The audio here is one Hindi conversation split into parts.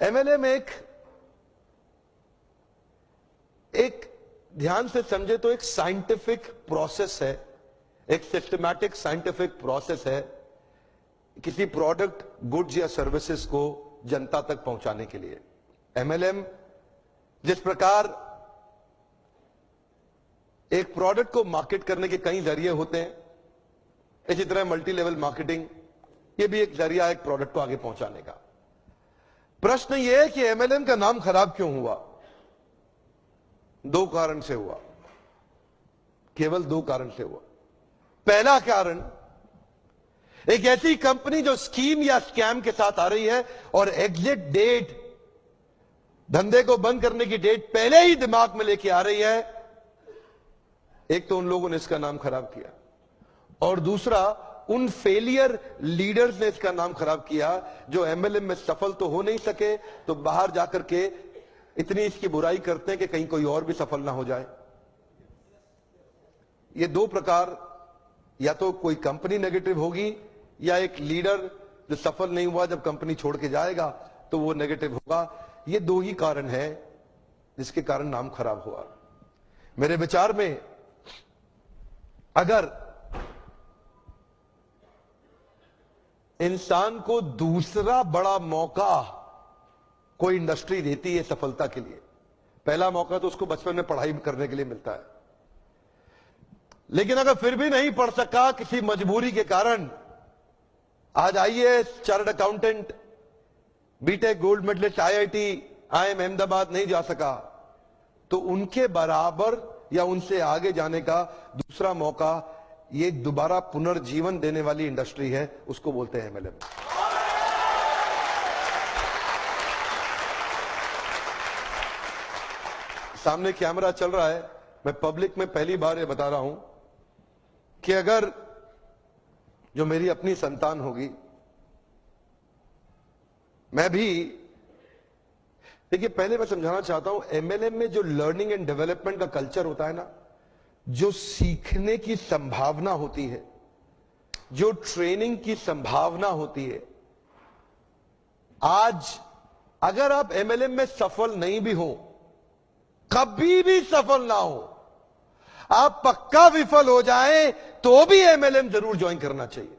एमएलएम एक ध्यान से समझे तो एक साइंटिफिक प्रोसेस है, एक सिस्टमैटिक साइंटिफिक प्रोसेस है किसी प्रोडक्ट, गुड्स या सर्विसेज को जनता तक पहुंचाने के लिए। एमएलएम जिस प्रकार एक प्रोडक्ट को मार्केट करने के कई जरिए होते हैं, इसी तरह मल्टी लेवल मार्केटिंग ये भी एक जरिया है एक प्रोडक्ट को आगे पहुंचाने का। प्रश्न यह है कि एमएलएम का नाम खराब क्यों हुआ? दो कारण से हुआ, केवल दो कारण से हुआ। पहला कारण, एक ऐसी कंपनी जो स्कीम या स्कैम के साथ आ रही है और एग्जिट डेट, धंधे को बंद करने की डेट पहले ही दिमाग में लेके आ रही है। एक तो उन लोगों ने इसका नाम खराब किया और दूसरा उन फेलियर लीडर्स ने इसका नाम खराब किया जो एमएलएम में सफल तो हो नहीं सके तो बाहर जाकर के इतनी इसकी बुराई करते हैं कि कहीं कोई और भी सफल ना हो जाए। ये दो प्रकार, या तो कोई कंपनी नेगेटिव होगी या एक लीडर जो सफल नहीं हुआ जब कंपनी छोड़ के जाएगा तो वो नेगेटिव होगा। ये दो ही कारण है जिसके कारण नाम खराब हुआ। मेरे विचार में अगर इंसान को दूसरा बड़ा मौका कोई इंडस्ट्री देती है सफलता के लिए, पहला मौका तो उसको बचपन में पढ़ाई करने के लिए मिलता है, लेकिन अगर फिर भी नहीं पढ़ सका किसी मजबूरी के कारण, आज IAS, chartered accountant, BTech gold medallist, IIT, IIM Ahmedabad नहीं जा सका, तो उनके बराबर या उनसे आगे जाने का दूसरा मौका ये दोबारा पुनर्जीवन देने वाली इंडस्ट्री है, उसको बोलते हैं एमएलएम। सामने कैमरा चल रहा है, मैं पब्लिक में पहली बार ये बता रहा हूं कि अगर जो मेरी अपनी संतान होगी, मैं भी, देखिए पहले मैं समझाना चाहता हूं, एमएलएम में जो लर्निंग एंड डेवलपमेंट का कल्चर होता है ना, जो सीखने की संभावना होती है, जो ट्रेनिंग की संभावना होती है, आज अगर आप एमएलएम में सफल नहीं भी हो, कभी भी सफल ना हो, आप पक्का विफल हो जाएं तो भी एमएलएम जरूर ज्वाइन करना चाहिए।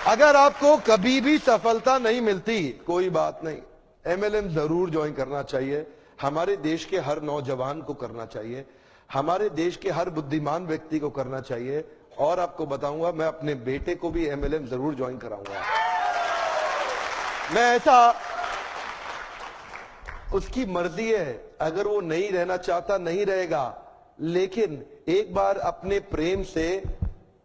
अगर आपको कभी भी सफलता नहीं मिलती, कोई बात नहीं, एमएलएम जरूर ज्वाइन करना चाहिए। हमारे देश के हर नौजवान को करना चाहिए, हमारे देश के हर बुद्धिमान व्यक्ति को करना चाहिए। और आपको बताऊंगा, मैं अपने बेटे को भी एमएलएम जरूर ज्वाइन कराऊंगा। मैं ऐसा, उसकी मर्जी है, अगर वो नहीं रहना चाहता नहीं रहेगा, लेकिन एक बार अपने प्रेम से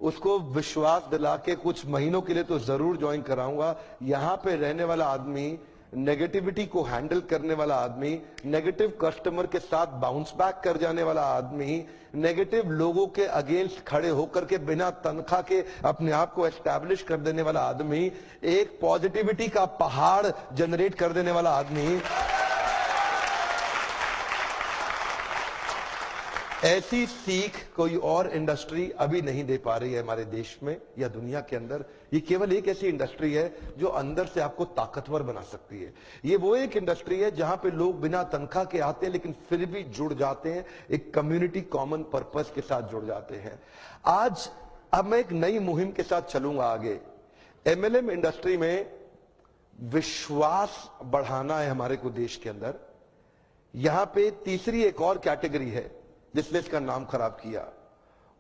उसको विश्वास दिला के कुछ महीनों के लिए तो जरूर ज्वाइन कराऊंगा। यहां पे रहने वाला आदमी, नेगेटिविटी को हैंडल करने वाला आदमी, नेगेटिव कस्टमर के साथ बाउंस बैक कर जाने वाला आदमी, नेगेटिव लोगों के अगेंस्ट खड़े होकर के बिना तनख्वाह के अपने आप को एस्टैब्लिश कर देने वाला आदमी, एक पॉजिटिविटी का पहाड़ जनरेट कर देने वाला आदमी, ऐसी सीख कोई और इंडस्ट्री अभी नहीं दे पा रही है हमारे देश में या दुनिया के अंदर। ये केवल एक ऐसी इंडस्ट्री है जो अंदर से आपको ताकतवर बना सकती है। ये वो एक इंडस्ट्री है जहां पे लोग बिना तनख्वाह के आते हैं लेकिन फिर भी जुड़ जाते हैं, एक कम्युनिटी कॉमन पर्पस के साथ जुड़ जाते हैं। आज अब मैं एक नई मुहिम के साथ चलूंगा आगे। एमएलएम इंडस्ट्री में विश्वास बढ़ाना है हमारे को देश के अंदर। यहां पे तीसरी एक और कैटेगरी है जिसने इसका नाम खराब किया,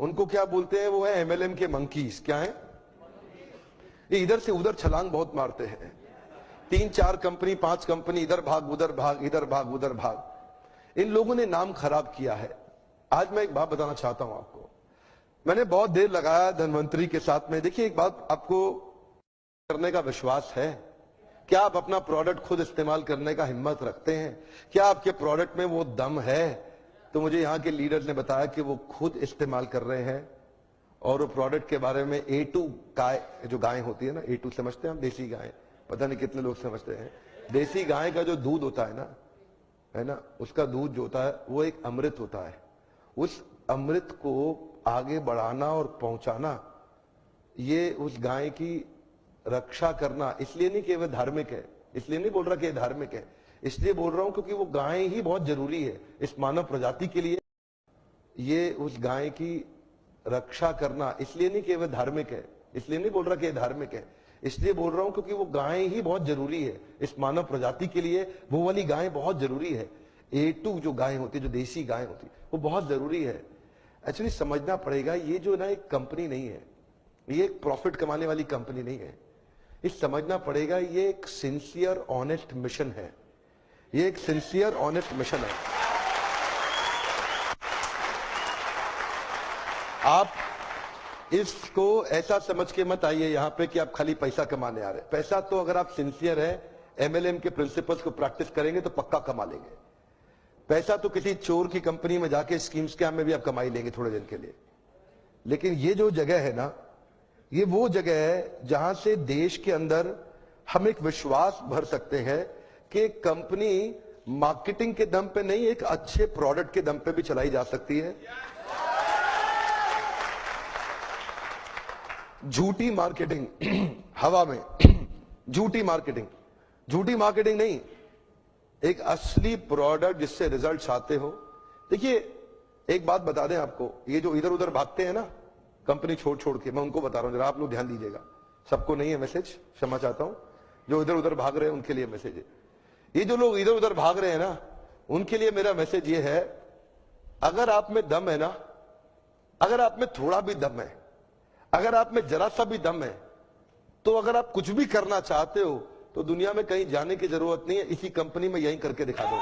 उनको क्या बोलते हैं? वो है एमएलएम के मंकीज। क्या है ये? इधर से उधर छलांग बहुत मारते हैं, 3-4 कंपनी 5 कंपनी, इधर भाग उधर भाग, इधर भाग उधर भाग। इन लोगों ने नाम खराब किया है। आज मैं एक बात बताना चाहता हूं आपको, मैंने बहुत देर लगाया धनवंतरी के साथ में। देखिए एक बात, आपको करने का विश्वास है? क्या आप अपना प्रोडक्ट खुद इस्तेमाल करने का हिम्मत रखते हैं? क्या आपके प्रोडक्ट में वो दम है? तो मुझे यहां के लीडर ने बताया कि वो खुद इस्तेमाल कर रहे हैं और वो प्रोडक्ट के बारे में A2 गाय, जो गाय होती है ना, A2 समझते हैं हम, देसी गाय, पता नहीं कितने लोग समझते हैं। देसी गाय का जो दूध होता है ना, उसका दूध जो होता है वो एक अमृत होता है। उस अमृत को आगे बढ़ाना और पहुंचाना, ये उस गाय की रक्षा करना इसलिए नहीं कि वह धार्मिक है, इसलिए नहीं बोल रहा कि धार्मिक है, इसलिए बोल रहा हूं क्योंकि वो गाय ही बहुत जरूरी है इस मानव प्रजाति के लिए। ये उस गाय की रक्षा करना इसलिए नहीं कि वह धार्मिक है, इसलिए नहीं बोल रहा कि धार्मिक है, इसलिए बोल रहा हूं क्योंकि वो गाय ही बहुत जरूरी है इस मानव प्रजाति के लिए। वो वाली गाय बहुत जरूरी है। A2 जो गाय होती है, जो देसी गाय होती है, वो बहुत जरूरी है। एक्चुअली समझना पड़ेगा, ये जो ना एक कंपनी नहीं है, ये एक प्रॉफिट कमाने वाली कंपनी नहीं है। ये समझना पड़ेगा, ये एक सिंसियर ऑनेस्ट मिशन है। ये एक सिंसियर ऑनेस्ट मिशन है। आप इसको ऐसा समझ के मत आइए यहां पे कि आप खाली पैसा कमाने आ रहे हैं। पैसा तो अगर आप सिंसियर है, MLM के प्रिंसिपल्स को प्रैक्टिस करेंगे तो पक्का कमा लेंगे। पैसा तो किसी चोर की कंपनी में जाके स्कीम स्कैम में भी आप कमाई लेंगे थोड़े दिन के लिए। लेकिन ये जो जगह है ना, ये वो जगह है जहां से देश के अंदर हम एक विश्वास भर सकते हैं कि कंपनी मार्केटिंग के दम पे नहीं, एक अच्छे प्रोडक्ट के दम पे भी चलाई जा सकती है। झूठी मार्केटिंग हवा में, झूठी मार्केटिंग नहीं, एक असली प्रोडक्ट जिससे रिजल्ट आते हो। देखिए एक बात बता दें आपको, ये जो इधर उधर भागते हैं ना कंपनी छोड़ छोड़ के, मैं उनको बता रहा हूं, जरा आप लोग ध्यान दीजिएगा। सबको नहीं है मैसेज, क्षमा चाहता हूं। जो इधर उधर भाग रहे हैं उनके लिए मैसेज है। ये जो लोग इधर उधर भाग रहे हैं ना, उनके लिए मेरा मैसेज ये है, अगर आप में दम है ना, अगर आप में थोड़ा भी दम है, अगर आप में जरा सा भी दम है, तो अगर आप कुछ भी करना चाहते हो तो दुनिया में कहीं जाने की जरूरत नहीं है, इसी कंपनी में यहीं करके दिखा दो।